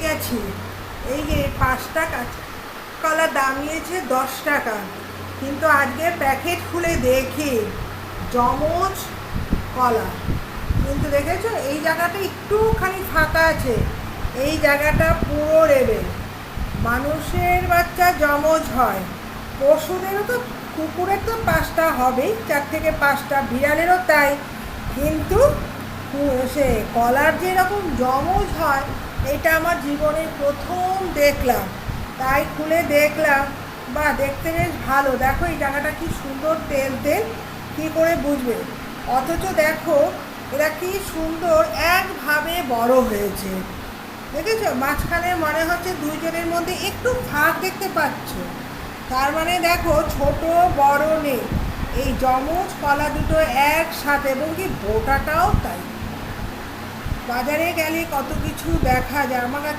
গেছি। এই যে 5টা কলা দাম নিয়েছে 10 টাকা, কিন্তু আজকে প্যাকেট খুলে দেখি জমজ কলা। কিন্তু দেখেছো এই জায়গাটা একটুখানি ফাঁকা আছে, এই জায়গাটা পুরো রেবে। মানুষের বাচ্চা জমজ হয়, পশুদেরও তো, কুকুরের তো 5টা হবেই, 4 থেকে 5টা, বিড়ালেরও তাই। কিন্তু সে কলার যে এরকম জমজ হয়, এটা আমার জীবনে প্রথম দেখলাম। তাই খুলে দেখলাম, বা দেখতে বেশ ভালো। দেখো এই জায়গাটা কি সুন্দর তেল তেল, কী করে বুঝবে? অথচ দেখো এরা কি সুন্দর একভাবে বড় হয়েছে। দেখেছো মাঝখানে মনে হচ্ছে দুইজনের মধ্যে একটু ফাঁক দেখতে পাচ্ছ। তার মানে দেখো ছোট বড় নেই, এই জমজ কলা দুটো একসাথে, এবং কি বোটাটাও তাই। বাজারে গেলে কত কিছু দেখা যায়। আমার কাছে